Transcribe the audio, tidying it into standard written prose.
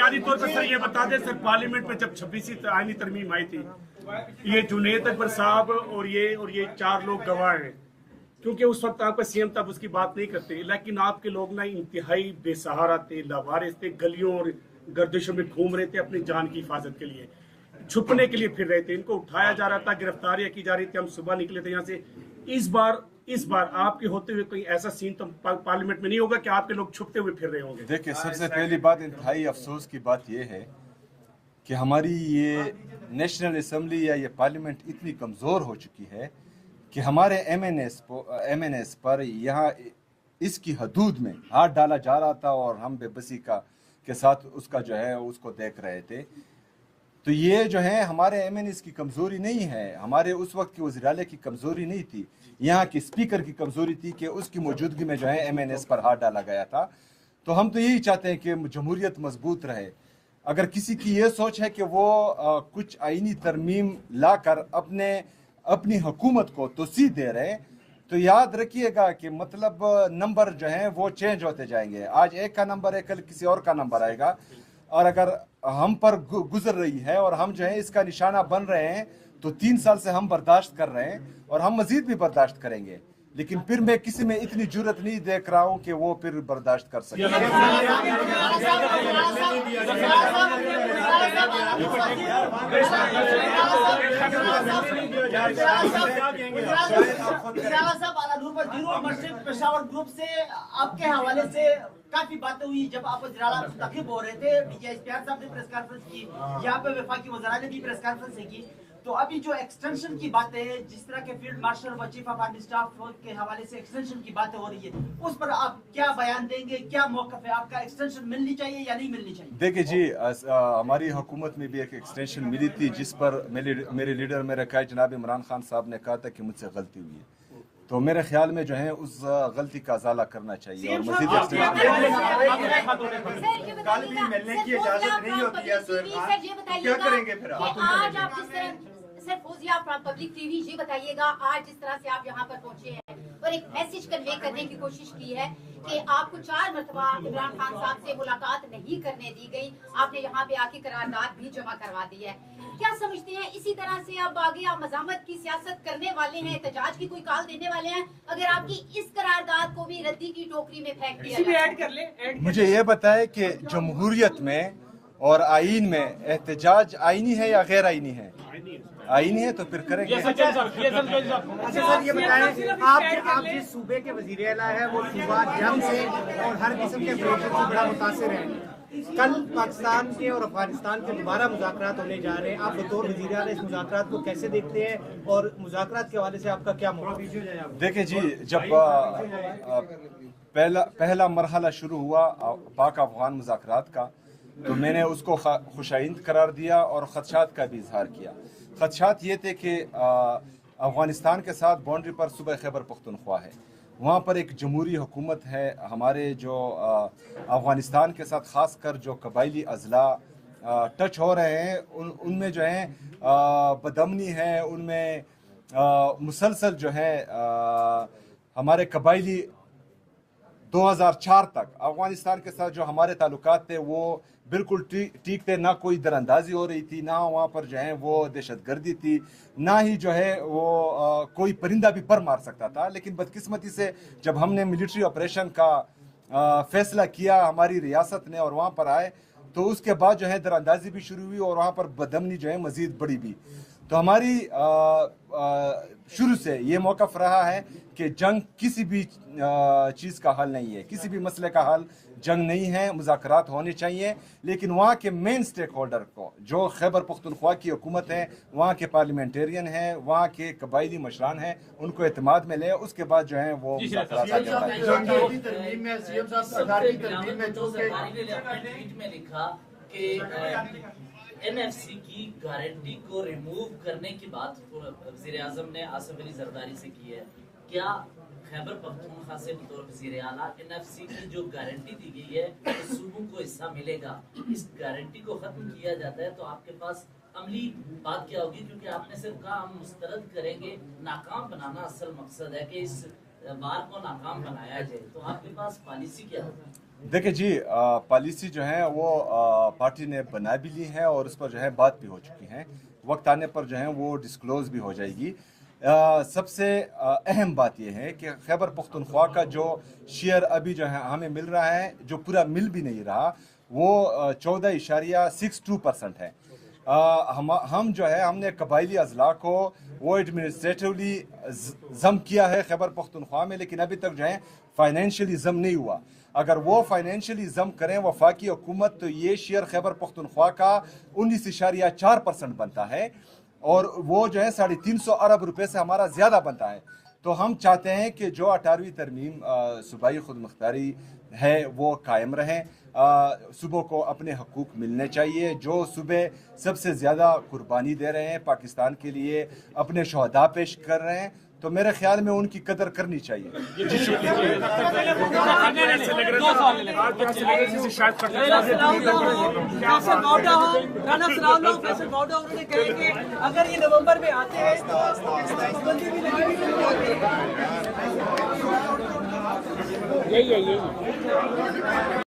बुनियादी तौर पर सर ये बता दें सर, पार्लियामेंट में जब 26वीं आईनी तरमीम आई थी, ये जुनैद अकबर साहब और ये 4 लोग गवाह हैं, क्योंकि उस वक्त आपका सीएम तब उसकी बात नहीं करते, लेकिन आपके लोग ना इंतहाई बेसहारा थे, लावारिस थे, गलियों और गर्दिशों में घूम रहे थे अपनी जान की हिफाजत के लिए, छुपने के लिए फिर रहे थे, इनको उठाया जा रहा था, गिरफ्तारियां की जा रही थी, हम सुबह निकले थे यहाँ से। इस बार आपके होते हुए कोई ऐसा सीन तो पार्लियामेंट में नहीं होगा कि आपके लोग छुपते हुए फिर रहे होंगे? देखिए, सबसे पहली बात, इंतहाई अफसोस की बात यह है कि हमारी ये नेशनल असम्बली या ये पार्लियामेंट इतनी कमज़ोर हो चुकी है कि हमारे एमएनएस पर यहाँ इसकी हदूद में हाथ डाला जा रहा था और हम बेबसी के साथ उसका जो है उसको देख रहे थे। तो ये जो है हमारे एमएनएस की कमज़ोरी नहीं है, हमारे उस वक्त की वज़ीर-ए-आला की कमज़ोरी नहीं थी, यहाँ की स्पीकर की कमज़ोरी थी कि उसकी मौजूदगी में जो है एमएनएस पर हाथ डाला गया था। तो हम तो यही चाहते हैं कि जमहूरियत मजबूत रहे। अगर किसी की ये सोच है कि वो कुछ आईनी तरमीम लाकर अपनी हुकूमत को तोसी दे रहे, तो याद रखिएगा कि मतलब नंबर जो हैं वो चेंज होते जाएंगे। आज एक का नंबर है, कल किसी और का नंबर आएगा, और अगर हम पर गुजर रही है और हम जो है इसका निशाना बन रहे हैं, तो 3 साल से हम बर्दाश्त कर रहे हैं और हम मजीद भी बर्दाश्त करेंगे। लेकिन फिर मैं किसी में इतनी जुर्रत नहीं देख रहा हूं कि वो फिर बर्दाश्त कर सके। पेशावर ग्रुप से आपके हवाले से काफी बातें हुई जब आप वज़ीर-ए-आला मुंतखब हो रहे थे, डीजी इश्तियाक साहब ने प्रेस कॉन्फ्रेंस की, यहाँ पे वफाकी वज़ीर ने भी प्रेस कॉन्फ्रेंस की। तो अभी जो एक्सटेंशन की बातें है, जिस तरह के फील्ड मार्शल व चीफ ऑफ आर्मी स्टाफ के हवाले से एक्सटेंशन की बातें हो रही है, उस पर आप क्या बयान देंगे? क्या मौक़िफ़ है आपका? एक्सटेंशन मिलनी चाहिए या नहीं मिलनी चाहिए? देखिए जी, हमारी हुकूमत में भी एक एक्सटेंशन मिली थी, जिस पर मेरे लीडर मेरे कायद जनाब इमरान खान साहब ने कहा था कि मुझसे गलती हुई है। तो मेरे ख्याल में जो है उस गलती का अजाला करना चाहिए और मजीद कल भी मिलने की इजाजत नहीं होती है। क्या करेंगे फिर आप? सर फौजिया पब्लिक टीवी, ये बताइएगा, आज जिस तरह से आप यहाँ पर पहुँचे हैं और एक मैसेज कन्वे करने की कोशिश की है कि आपको 4 मरतबा इमरान खान साहब से मुलाकात नहीं करने दी गई, आपने यहाँ पे आके करारदाद भी जमा करवा दी है, क्या समझते हैं इसी तरह से अब आगे आप मज़ामत की सियासत करने वाले हैं, एहतजाज की कोई कॉल देने वाले हैं, अगर आपकी इस करारदाद को भी रद्दी की टोकरी में फेंक दिया जाए? मुझे ये बताए कि जमहूरियत में और आईन में एहतजाज आईनी है या गैर आईनी है? आईनी है तो फिर करेंगे। अच्छा सर, ये बताएं, आप जिस सूबे के वज़ीर-ए-आला है वो सूबा जंग से और हर किस्म के प्रेशर से बड़ा मुतासिर है। कल पाकिस्तान के और अफगानिस्तान के दोबारा मुज़ाकरात होने जा रहे हैं, आप बतौर वज़ीर-ए-आला इस मुज़ाकरात को कैसे देखते हैं और मुज़ाकरात के हवाले से आपका क्या मौक़िफ़ है? देखिए जी, जब पहला मरहला शुरू हुआ पाक अफगान मुज़ाकरात का, तो मैंने उसको खुशाइंद करार दिया और ख़दशात का भी इजहार किया। ख़दशात ये थे कि अफ़गानिस्तान के साथ बाउंड्री पर सूबा खैबर पख्तूनख्वा है, वहाँ पर एक जमहूरी हुकूमत है। हमारे जो अफ़गानिस्तान के साथ ख़ास कर जो कबायली अज़ला टच हो रहे हैं, उनमें जो है बदअमनी है, उनमें मुसलसल जो है हमारे कबायली 2004 तक अफ़गानिस्तान के साथ जो हमारे ताल्लुकात थे वो बिल्कुल ठीक थे, ना कोई दरअंदाजी हो रही थी, ना वहाँ पर जो है वो दहशतगर्दी थी, ना ही जो है वो कोई परिंदा भी पर मार सकता था। लेकिन बदकिस्मती से जब हमने मिलिट्री ऑपरेशन का फैसला किया हमारी रियासत ने और वहाँ पर आए, तो उसके बाद जो है दरअंदाजी भी शुरू हुई और वहाँ पर बदअमनी जो है मज़ीद बढ़ी भी। तो हमारी शुरू से ये मौक़िफ़ रहा है कि जंग किसी भी चीज़ का हल नहीं है, किसी भी मसले का हल जंग नहीं है, मुज़ाकरात होने चाहिए। लेकिन वहाँ के मेन स्टेक होल्डर को, जो खैबर पख्तूनख्वा की हुकूमत है, वहाँ के पार्लियामेंटेरियन हैं, वहाँ के कबायली मशरान हैं, उनको एतमाद में ले, उसके बाद जो है वो मुज़ाकरात NFC की गारंटी को रिमूव करने की बात वज़ीर आज़म ने आसिफ अली ज़रदारी से की है। क्या खैबर पख्तूनख्वा से बतौर वज़ीर आला NFC की जो गारंटी दी गई है सूबों को हिस्सा मिलेगा, इस गारंटी को खत्म किया जाता है तो आपके पास अमली बात क्या होगी? क्योंकि आपने सिर्फ कहा हम मुस्तरद करेंगे, नाकाम बनाना असल मकसद है कि इस बार को नाकाम बनाया जाए, तो आपके पास पॉलिसी क्या होगी? देखिए जी, पॉलिसी जो है वो पार्टी ने बना भी ली है और उस पर जो है बात भी हो चुकी है। वक्त आने पर जो है वो डिस्क्लोज भी हो जाएगी। सबसे अहम बात यह है कि खैबर पख्तूनख्वा का जो शेयर अभी जो है हमें मिल रहा है, जो पूरा मिल भी नहीं रहा, वो 14.62% है। हम जो है हमने कबायली अजला को वो एडमिनिस्ट्रेटिवली जम किया है खैबर पख्तूनख्वा में, लेकिन अभी तक जो है फाइनेंशियली जम नहीं हुआ। अगर वो फाइनेंशियली जम करें वफाकी हुकूमत तो ये शेयर खैबर पख्तूनख्वा का 19.4% बनता है और वो जो है 350 अरब रुपए से हमारा ज़्यादा बनता है। तो हम चाहते हैं कि जो 18वीं तरमीम सूबाई खुद मुख्तारी है वो कायम रहें। सूबों को अपने हकूक़ मिलने चाहिए। जो सूबे सबसे ज़्यादा कुर्बानी दे रहे हैं पाकिस्तान के लिए, अपने शहदा पेश कर रहे हैं, तो मेरे ख्याल में उनकी कदर करनी चाहिए। अगर ये नवंबर में आते हैं यही